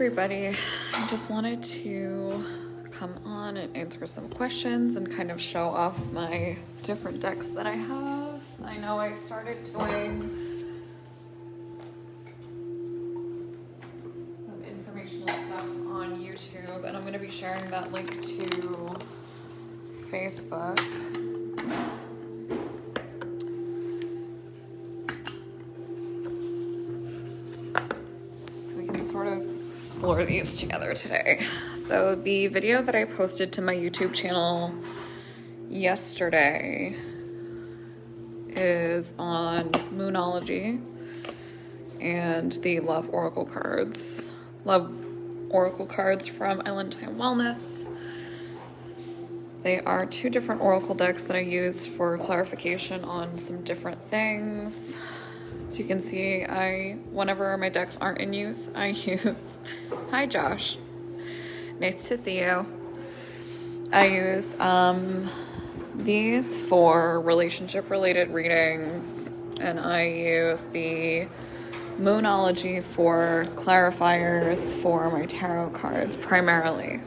everybody. I just wanted to come on and answer some questions and kind of show off my different decks that I have. I know I started doing some informational stuff on YouTube, and I'm going to be sharing that link to Facebook. So we can sort of explore these together today. So the video that I posted to my YouTube channel yesterday is on Moonology and the Love Oracle cards. Love Oracle cards from Island Time Wellness. They are two different Oracle decks that I used for clarification on some different things. So you can see, whenever my decks aren't in use, I use, hi Josh, nice to see you. I use these for relationship related readings, and I use the Moonology for clarifiers for my tarot cards primarily.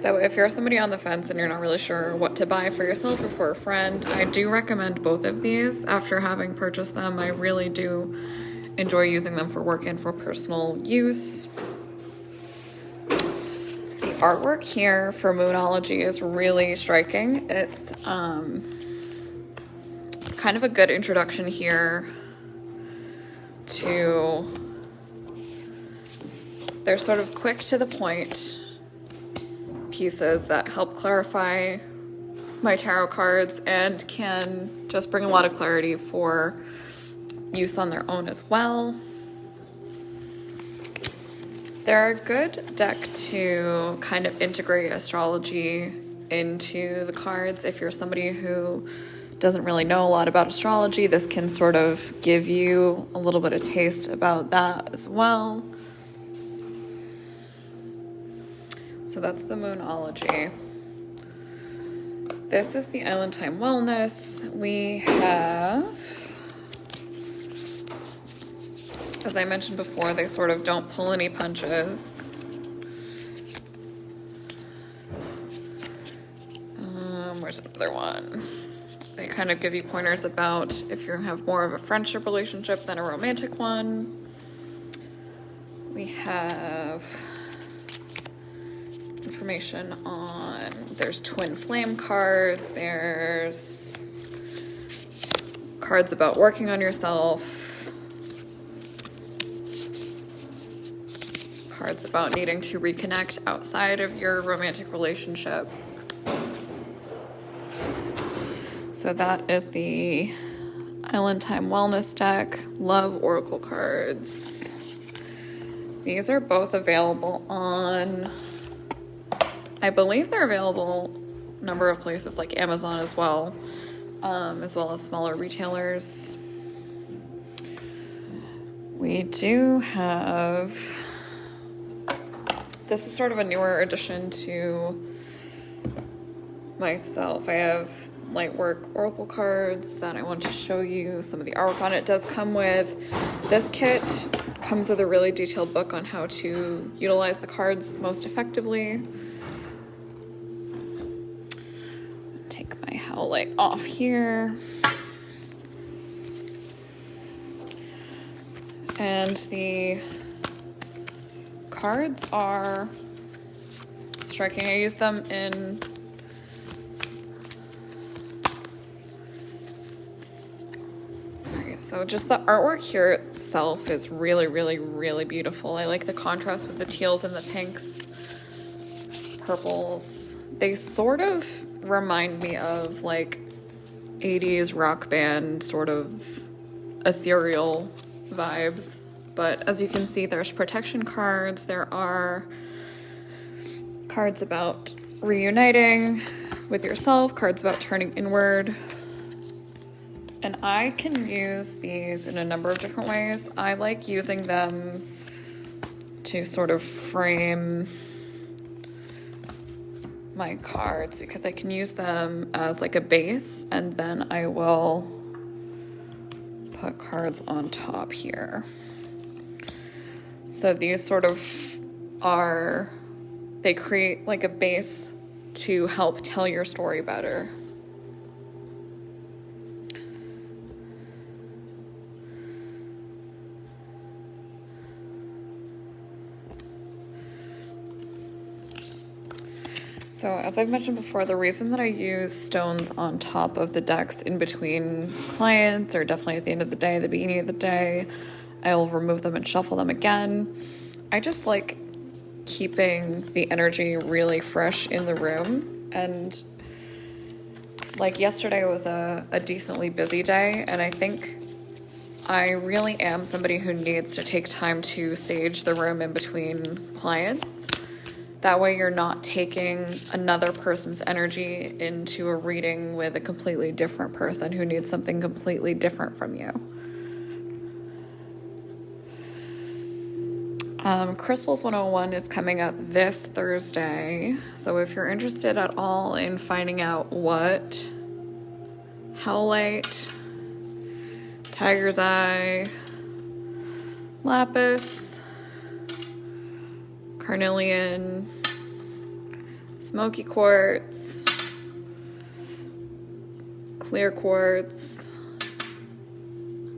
So if you're somebody on the fence and you're not really sure what to buy for yourself or for a friend, I do recommend both of these. After having purchased them, I really do enjoy using them for work and for personal use. The artwork here for Moonology is really striking. It's kind of a good introduction here to, they're sort of quick to the point pieces that help clarify my tarot cards and can just bring a lot of clarity for use on their own as well. They're a good deck to kind of integrate astrology into the cards. If you're somebody who doesn't really know a lot about astrology, this can sort of give you a little bit of taste about that as well. So that's the Moonology. This is the Island Time Wellness. We have, as I mentioned before, they sort of don't pull any punches. Where's another one? They kind of give you pointers about if you have more of a friendship relationship than a romantic one. We have information on, there's twin flame cards, there's cards about working on yourself, cards about needing to reconnect outside of your romantic relationship. So that is the Island Time Wellness deck, Love Oracle cards. These are both available on, I believe they're available a number of places like Amazon as well as smaller retailers. We do have, this is sort of a newer addition to myself. I have Lightwork Oracle cards that I want to show you some of the artwork on. It does come with, this kit comes with a really detailed book on how to utilize the cards most effectively. My howlite off here. And the cards are striking. I use them in so just the artwork here itself is really, really, really beautiful. I like the contrast with the teals and the pinks, purples. They sort of remind me of like 80s rock band sort of ethereal vibes. But as you can see, there's protection cards. There are cards about reuniting with yourself, cards about turning inward. And I can use these in a number of different ways. I like using them to sort of frame my cards because I can use them as like a base, and then I will put cards on top here. So these sort of they create like a base to help tell your story better. So as I've mentioned before, the reason that I use stones on top of the decks in between clients, or definitely at the end of the day, the beginning of the day, I'll remove them and shuffle them again. I just like keeping the energy really fresh in the room. And like yesterday was a decently busy day, and I think I really am somebody who needs to take time to sage the room in between clients. That way you're not taking another person's energy into a reading with a completely different person who needs something completely different from you. Crystals 101 is coming up this Thursday. So if you're interested at all in finding out what howlite, tiger's eye, lapis, carnelian, smoky quartz, clear quartz,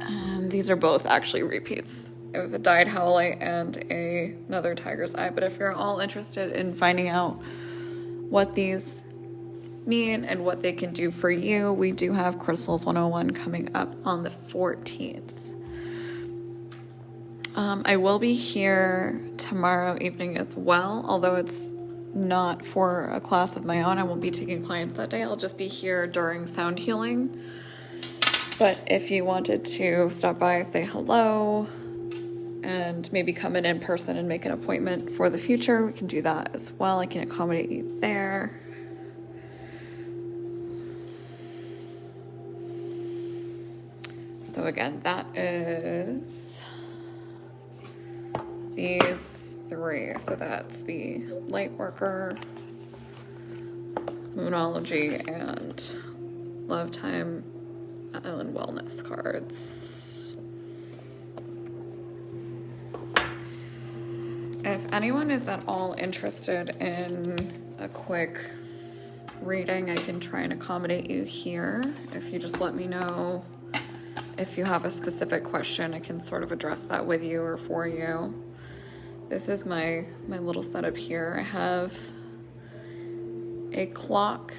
and these are both actually repeats of a dyed howlite and another tiger's eye. But if you're all interested in finding out what these mean and what they can do for you, we do have Crystals 101 coming up on the 14th. I will be here tomorrow evening as well, although it's not for a class of my own. I won't be taking clients that day. I'll just be here during sound healing. But if you wanted to stop by, say hello, and maybe come in person and make an appointment for the future, we can do that as well. I can accommodate you there. So again, that is these three. So that's the Lightworker, Moonology, and Love Time Island Wellness cards. If anyone is at all interested in a quick reading, I can try and accommodate you here. If you just let me know if you have a specific question, I can sort of address that with you or for you. This is my little setup here. I have a clock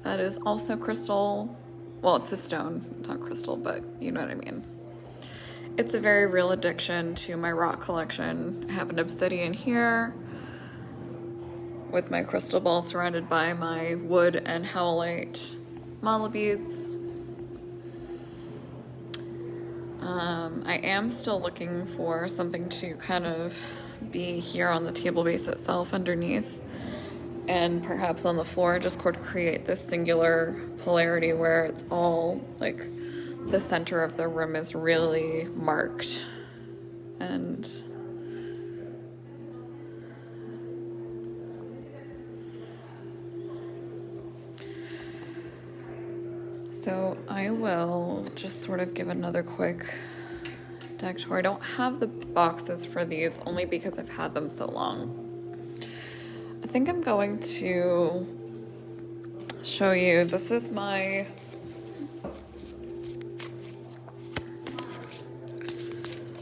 that is also crystal. Well, it's a stone, not crystal, but you know what I mean. It's a very real addiction to my rock collection. I have an obsidian here with my crystal ball surrounded by my wood and howlite mala beads. I am still looking for something to kind of be here on the table base itself underneath, and perhaps on the floor, just create this singular polarity where it's all like the center of the room is really marked. And so I will just sort of give another quick deck tour. I don't have the boxes for these only because I've had them so long. I think I'm going to show you. This is my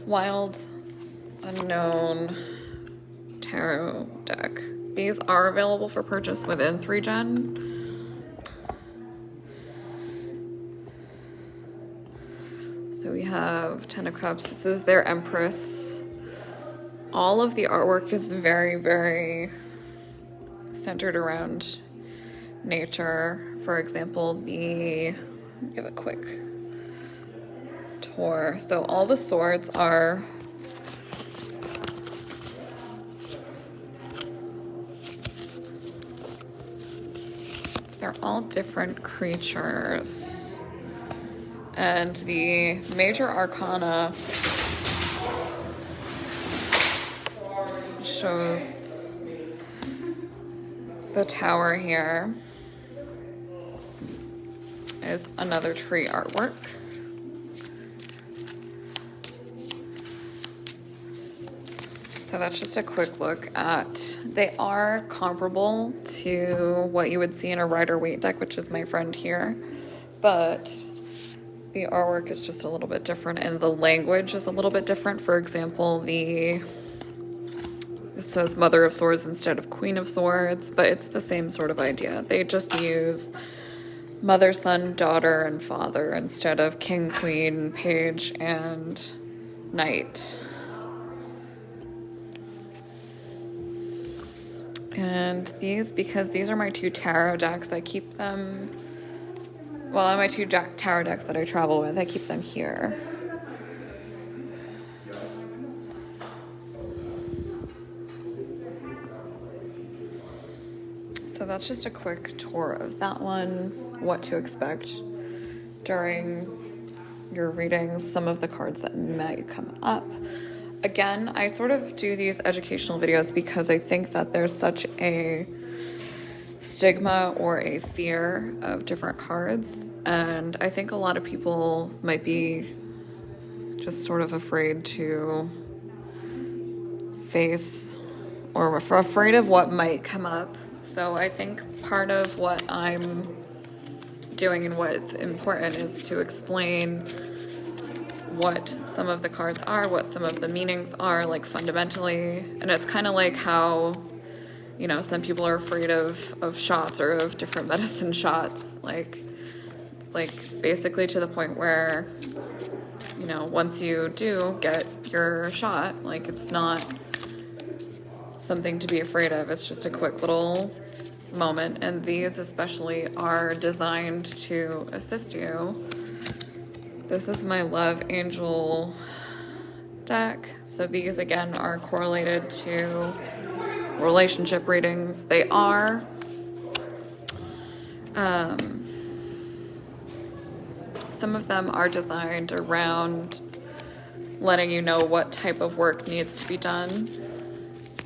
Wild Unknown tarot deck. These are available for purchase within 3Gen. So we have Ten of Cups. This is their Empress. All of the artwork is very, very centered around nature. For example, give a quick tour. So all the swords are they're all different creatures. And the major arcana shows the tower here is another tree artwork. So that's just a quick look at, they are comparable to what you would see in a Rider-Waite deck, which is my friend here, but the artwork is just a little bit different and the language is a little bit different. For example, it says Mother of Swords instead of Queen of Swords, but it's the same sort of idea. They just use mother, son, daughter, and father instead of king, queen, page, and knight. And these, because these are my two tarot decks, I keep them, well, my two tarot decks that I travel with, I keep them here. So that's just a quick tour of that one, what to expect during your readings, some of the cards that might come up. Again, I sort of do these educational videos because I think that there's such a stigma or a fear of different cards, and I think a lot of people might be just sort of afraid to face or afraid of what might come up. So I think part of what I'm doing and what's important is to explain what some of the cards are, what some of the meanings are, like fundamentally. And it's kind of like how, you know, some people are afraid of shots or of different medicine shots, like basically to the point where, you know, once you do get your shot, like it's not something to be afraid of. It's just a quick little moment, and these especially are designed to assist you. This is my Love Angel deck. So these again are correlated to relationship readings. They are some of them are designed around letting you know what type of work needs to be done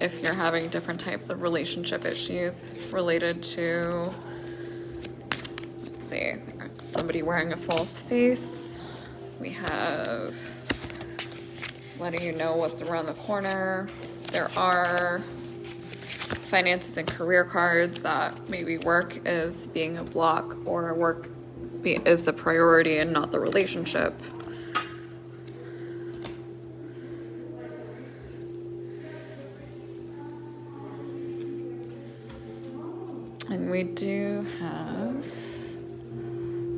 if you're having different types of relationship issues related to, let's see, there's somebody wearing a false face. We have letting you know what's around the corner. There are finances and career cards that maybe work is being a block or work is the priority and not the relationship. And we do have,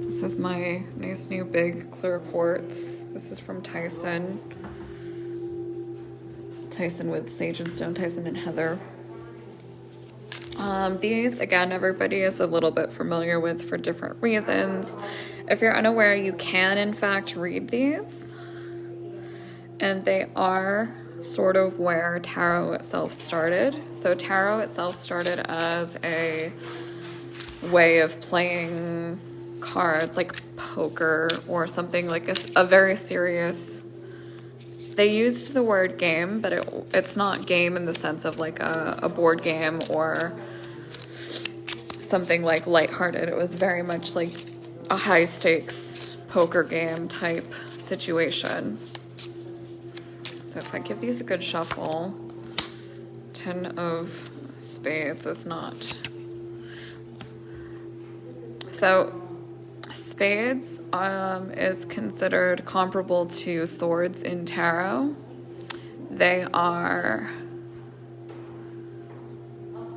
this is my nice new big clear quartz. This is from Tyson. Tyson with Sage and Stone, Tyson and Heather. These, again, everybody is a little bit familiar with for different reasons. If you're unaware, you can, in fact, read these. And they are sort of where tarot itself started. So tarot itself started as a way of playing cards like poker or something like a very serious. They used the word game, but it's not game in the sense of like a board game or something like lighthearted. It was very much like a high stakes poker game type situation. So if I give these a good shuffle, 10 of spades is not. So spades is considered comparable to swords in tarot. They are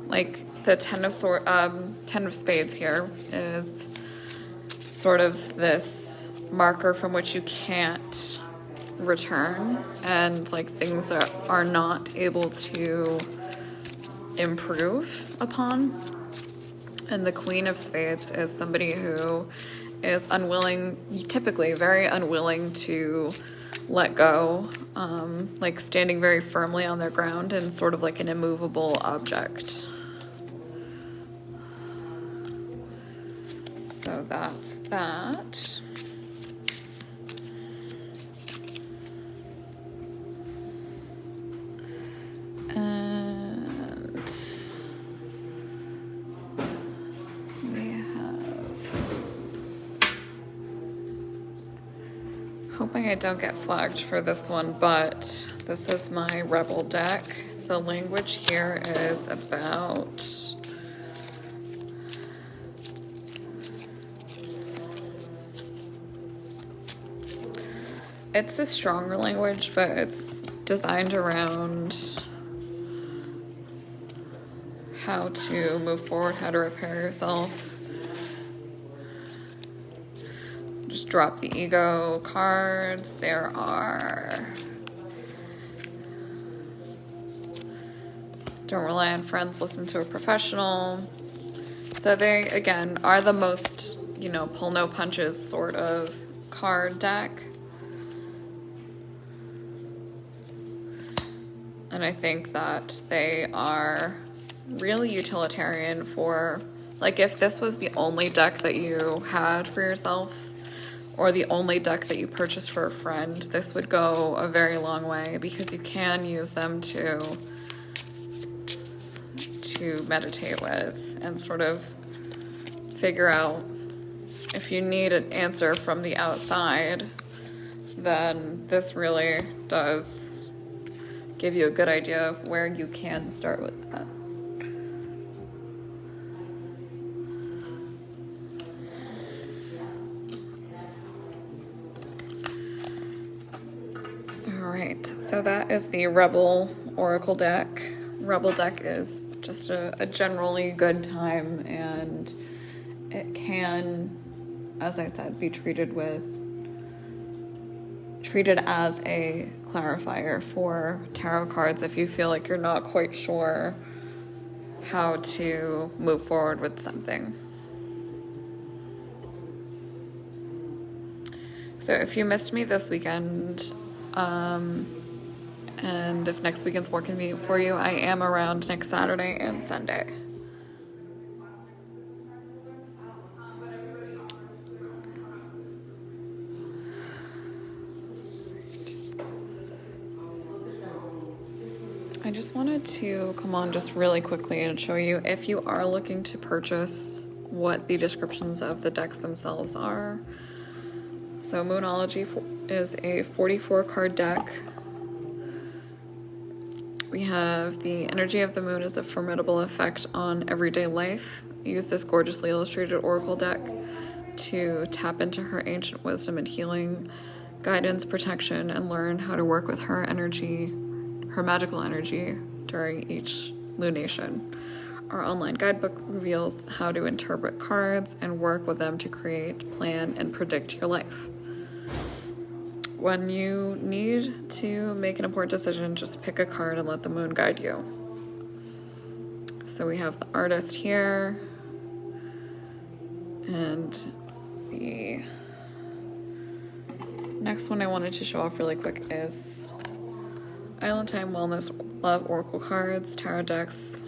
like the 10 of spades here is sort of this marker from which you can't return, and like things that are not able to improve upon. And the Queen of Spades is somebody who is unwilling, typically very unwilling to let go, like standing very firmly on their ground and sort of like an immovable object. So that's that. And we have, hoping I don't get flagged for this one, but This is my Rebel deck. The language here is about it's a stronger language, but it's designed around how to move forward, how to repair yourself. Just drop the ego cards. There are don't rely on friends, listen to a professional. So they, again, are the most, pull no punches sort of card deck. And I think that they are really utilitarian for, like, if this was the only deck that you had for yourself or the only deck that you purchased for a friend, this would go a very long way because you can use them to meditate with and sort of figure out if you need an answer from the outside, then this really does give you a good idea of where you can start with that. All right, so that is the Rebel Oracle deck. Rebel deck is just a generally good time, and it can, as I said, be treated as a clarifier for tarot cards if you feel like you're not quite sure how to move forward with something. So if you missed me this weekend, and if next weekend's more convenient for you, I am around next Saturday and Sunday. I just wanted to come on just really quickly and show you, if you are looking to purchase, what the descriptions of the decks themselves are. So Moonology is a 44 card deck. We have the energy of the moon is a formidable effect on everyday life. Use this gorgeously illustrated oracle deck to tap into her ancient wisdom and healing, guidance, protection, and learn how to work with her energy, her magical energy during each lunation. Our online guidebook reveals how to interpret cards and work with them to create, plan, and predict your life. When you need to make an important decision, just pick a card and let the moon guide you. So we have the Artist here, and the next one I wanted to show off really quick is Island Time Wellness Love Oracle cards, tarot decks.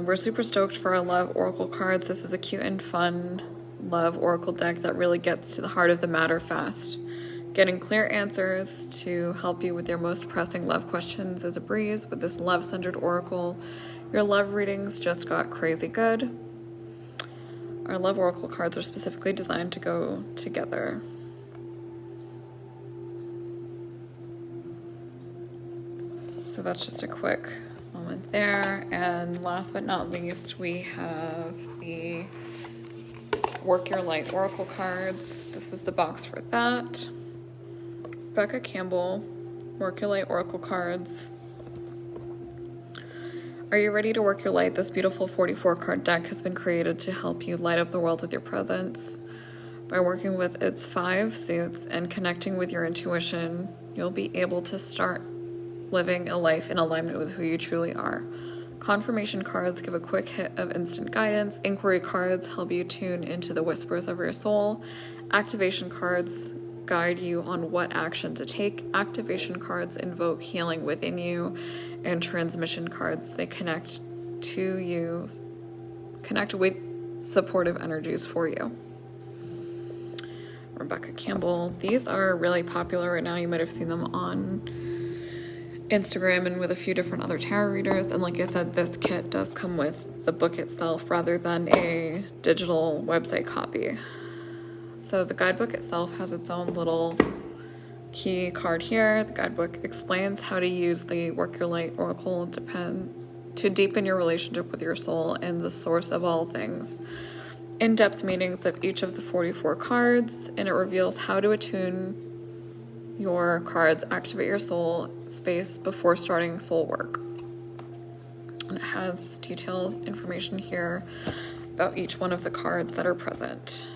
We're super stoked for our Love Oracle cards. This is a cute and fun Love Oracle deck that really gets to the heart of the matter fast. Getting clear answers to help you with your most pressing love questions is a breeze with this love-centered oracle. Your love readings just got crazy good. Our Love Oracle cards are specifically designed to go together. So that's just a quick moment there. And last but not least, we have the Work Your Light Oracle cards. This is the box for that. Becca Campbell, Work Your Light Oracle cards. Are you ready to work your light? This beautiful 44 card deck has been created to help you light up the world with your presence. By working with its 5 suits and connecting with your intuition, you'll be able to start living a life in alignment with who you truly are. Confirmation cards give a quick hit of instant guidance. Inquiry cards help you tune into the whispers of your soul. Activation cards guide you on what action to take. Activation cards invoke healing within you. And transmission cards, they connect to you, connect with supportive energies for you. Rebecca Campbell. These are really popular right now. You might have seen them on Instagram and with a few different other tarot readers. And like I said, this kit does come with the book itself rather than a digital website copy. So the guidebook itself has its own little key card here. The guidebook explains how to use the Work Your Light Oracle to deepen your relationship with your soul and the source of all things. In-depth meanings of each of the 44 cards, and it reveals how to attune your cards, activate your soul space before starting soul work. And it has detailed information here about each one of the cards that are present.